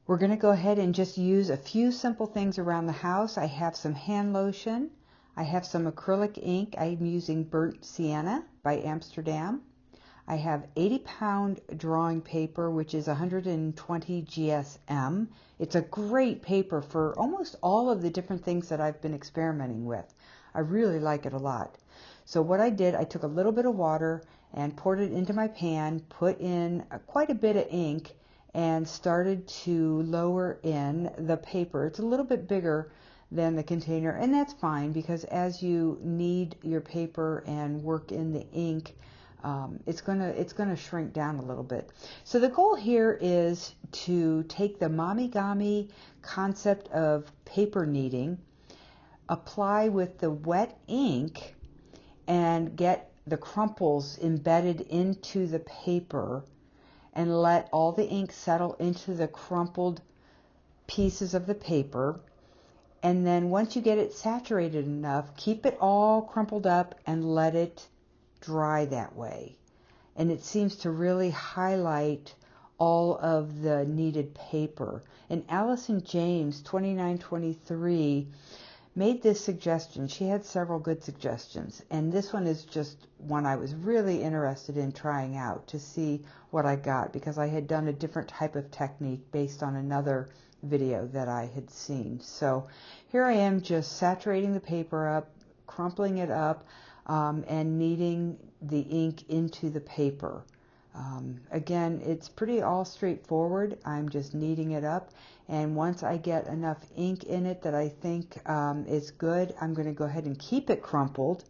We're going to go ahead and just use a few simple things around the house. I have some hand lotion. I have some acrylic ink. I'm using Burnt Sienna by Amsterdam. I have 80-pound drawing paper, which is 120 GSM. It's a great paper for almost all of the different things that I've been experimenting with. I really like it a lot. So what I did, I took a little bit of water and poured it into my pan, put in quite a bit of ink, and started to lower in the paper. It's a little bit bigger than the container, and that's fine because as you knead your paper and work in the ink, it's gonna shrink down a little bit. So the goal here is to take the Momigami concept of paper kneading, apply with the wet ink, and get the crumples embedded into the paper, and let all the ink settle into the crumpled pieces of the paper. And then once you get it saturated enough, keep it all crumpled up and let it dry that way. And it seems to really highlight all of the kneaded paper. And Allison James, 2923, made this suggestion. She had several good suggestions, and this one is just one I was really interested in trying out to see what I got, because I had done a different type of technique based on another video that I had seen. So here I am just saturating the paper up, crumpling it up, and kneading the ink into the paper. Again, it's pretty all straightforward. I'm just kneading it up, and once I get enough ink in it that I think is good, I'm going to go ahead and keep it crumpled,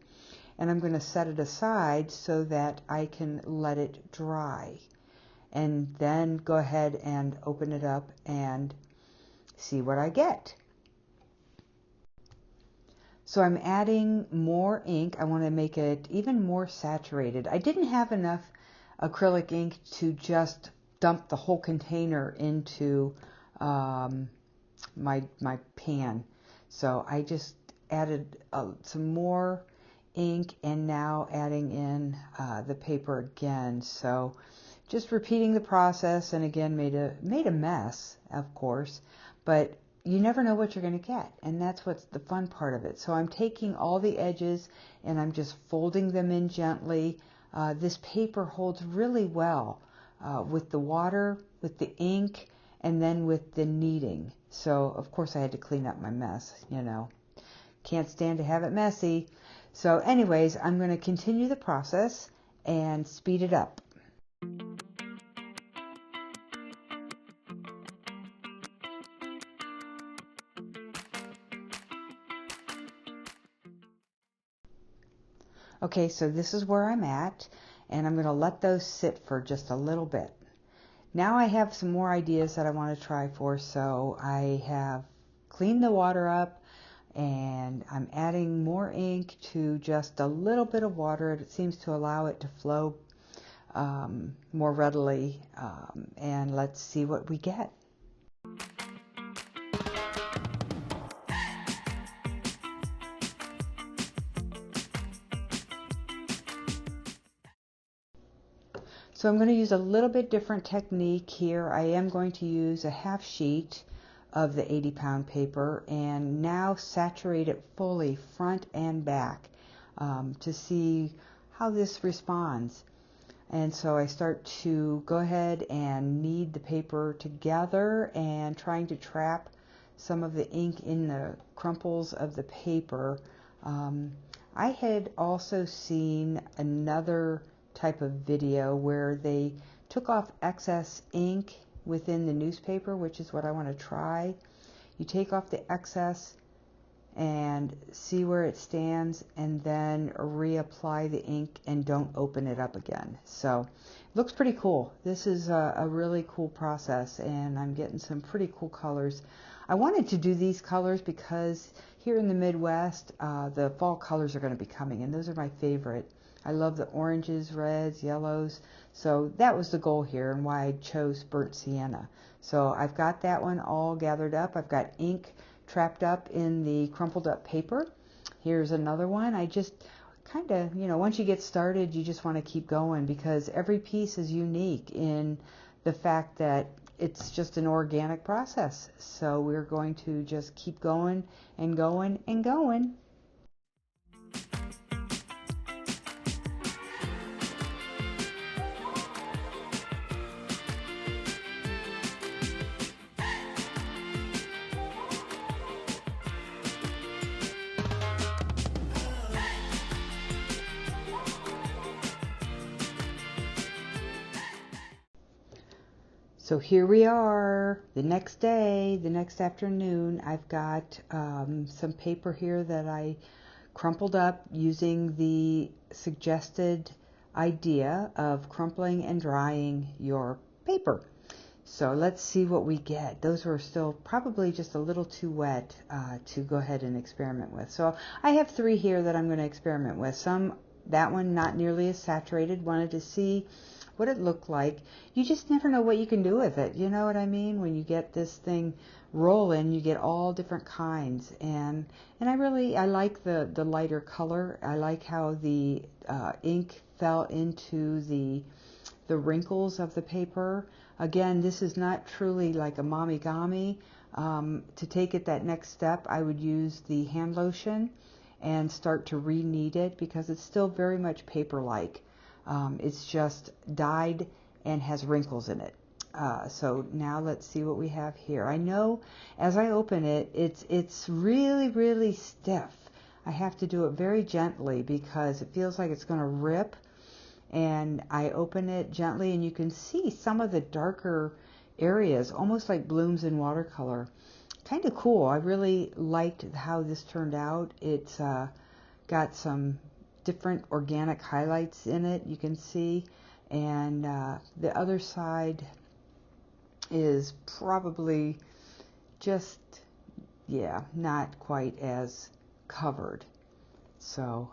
and I'm going to set it aside so that I can let it dry, and then go ahead and open it up and see what I get. So I'm adding more ink. I want to make it even more saturated. I didn't have enough acrylic ink to just dump the whole container into my pan. So I just added some more ink, and now adding in the paper again. So just repeating the process, and again made a mess, of course, but you never know what you're going to get, and that's what's the fun part of it. So I'm taking all the edges and I'm just folding them in gently. This paper holds really well with the water, with the ink, and then with the kneading. So of course I had to clean up my mess, you know. Can't stand to have it messy. So anyways, I'm going to continue the process and speed it up. Okay, so this is where I'm at, and I'm going to let those sit for just a little bit. Now I have some more ideas that I want to try for, so I have cleaned the water up, and I'm adding more ink to just a little bit of water. It seems to allow it to flow more readily, and let's see what we get. So I'm going to use a little bit different technique here. I am going to use a half sheet of the 80-pound paper and now saturate it fully front and back to see how this responds. And so I start to go ahead and knead the paper together and trying to trap some of the ink in the crumples of the paper. I had also seen another type of video where they took off excess ink within the newspaper, which is what I want to try. You take off the excess and see where it stands, and then reapply the ink and don't open it up again. So it looks pretty cool. This is a really cool process, and I'm getting some pretty cool colors. I wanted to do these colors because here in the Midwest, the fall colors are going to be coming, and those are my favorite. I love the oranges, reds, yellows. So that was the goal here and why I chose Burnt Sienna. So I've got that one all gathered up. I've got ink trapped up in the crumpled up paper. Here's another one. I just kind of, you know, once you get started, you just want to keep going because every piece is unique in the fact that it's just an organic process. So we're going to just keep going and going and going. So here we are, the next day, the next afternoon. I've got some paper here that I crumpled up using the suggested idea of crumpling and drying your paper. So let's see what we get. Those were still probably just a little too wet to go ahead and experiment with. So I have 3 here that I'm going to experiment with. That one not nearly as saturated, wanted to see what it looked like. You just never know what you can do with it. You know what I mean? When you get this thing rolling, you get all different kinds. And I like the lighter color. I like how the ink fell into the wrinkles of the paper. Again, this is not truly like a Momigami. To take it that next step, I would use the hand lotion and start to re-knead it, because it's still very much paper-like. It's just dyed and has wrinkles in it. So now let's see what we have here. I know as I open it, it's really, really stiff. I have to do it very gently because it feels like it's going to rip. And I open it gently, and you can see some of the darker areas, almost like blooms in watercolor. Kind of cool. I really liked how this turned out. It's got some different organic highlights in it, you can see, and the other side is probably just, yeah, not quite as covered. So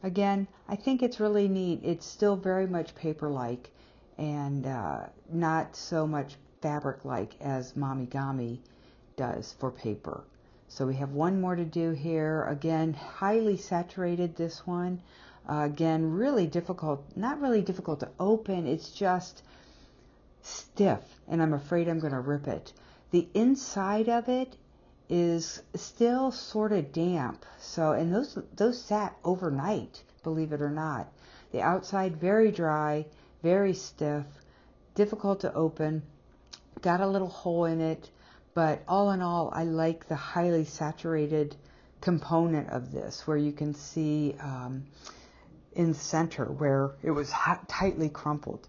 again, I think it's really neat. It's still very much paper-like and not so much fabric-like as Momigami does for paper. So we have one more to do here. Again, highly saturated, this one. Again, really difficult, not really difficult to open. It's just stiff, and I'm afraid I'm going to rip it. The inside of it is still sort of damp. So, and those sat overnight, believe it or not. The outside very dry, very stiff, difficult to open. Got a little hole in it. But all in all, I like the highly saturated component of this, where you can see in the center where it was tightly crumpled.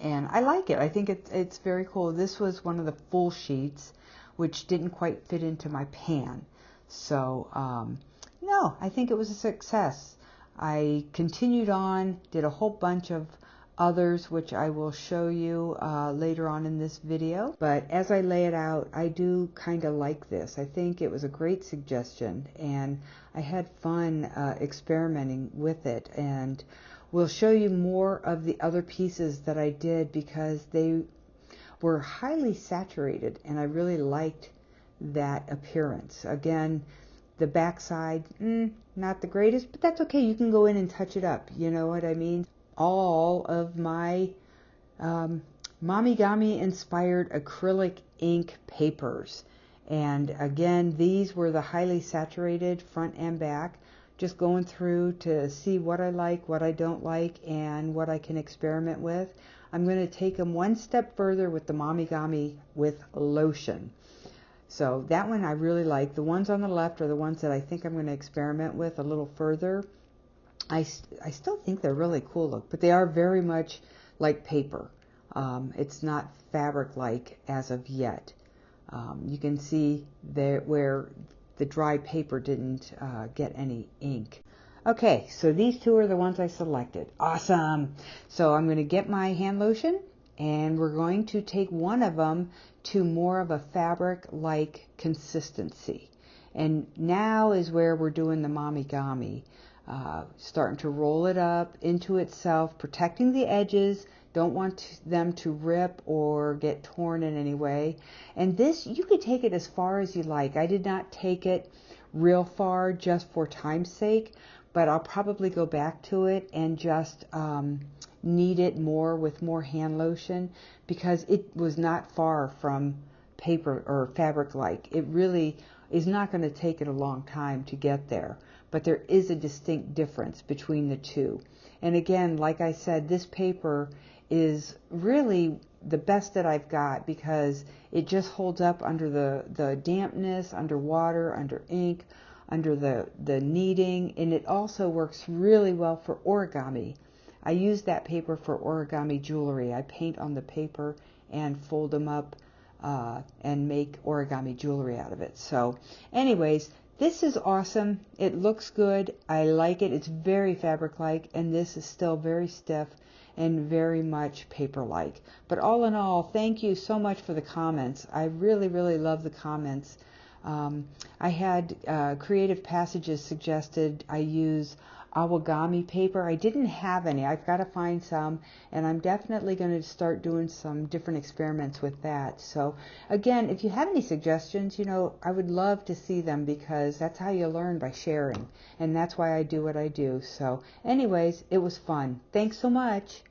And I like it. I think it's very cool. This was one of the full sheets, which didn't quite fit into my pan. So, no, I think it was a success. I continued on, did a whole bunch of others, which I will show you later on in this video. But as I lay it out, I do kind of like this. I think it was a great suggestion, and I had fun experimenting with it. And we'll show you more of the other pieces that I did, because they were highly saturated, and I really liked that appearance. Again, the backside, not the greatest, but that's okay. You can go in and touch it up. You know what I mean? All of my Momigami inspired acrylic ink papers. And again, these were the highly saturated front and back. Just going through to see what I like, what I don't like, and what I can experiment with. I'm going to take them one step further with the Momigami with lotion. So that one I really like. The ones on the left are the ones that I think I'm going to experiment with a little further. I still think they're really cool look, but they are very much like paper. It's not fabric-like as of yet. You can see there where the dry paper didn't get any ink. Okay, so these two are the ones I selected. Awesome! So I'm going to get my hand lotion, and we're going to take one of them to more of a fabric-like consistency. And now is where we're doing the Momigami. Starting to roll it up into itself, protecting the edges. Don't want them to rip or get torn in any way. And this, you could take it as far as you like. I did not take it real far just for time's sake, but I'll probably go back to it and just knead it more with more hand lotion, because it was not far from paper or fabric-like. It really is not going to take it a long time to get there, but there is a distinct difference between the two. And again, like I said, this paper is really the best that I've got, because it just holds up under the dampness, under water, under ink, under the kneading, and it also works really well for origami. I use that paper for origami jewelry. I paint on the paper and fold them up and make origami jewelry out of it. So anyways, this is awesome. It looks good. I like it. It's very fabric-like, and this is still very stiff and very much paper-like. But all in all, thank you so much for the comments. I really, really love the comments. I had Creative Passages suggested I use Awagami paper. I didn't have any. I've got to find some, and I'm definitely going to start doing some different experiments with that. So again, if you have any suggestions, you know, I would love to see them, because that's how you learn, by sharing, and that's why I do what I do. So anyways, it was fun. Thanks so much.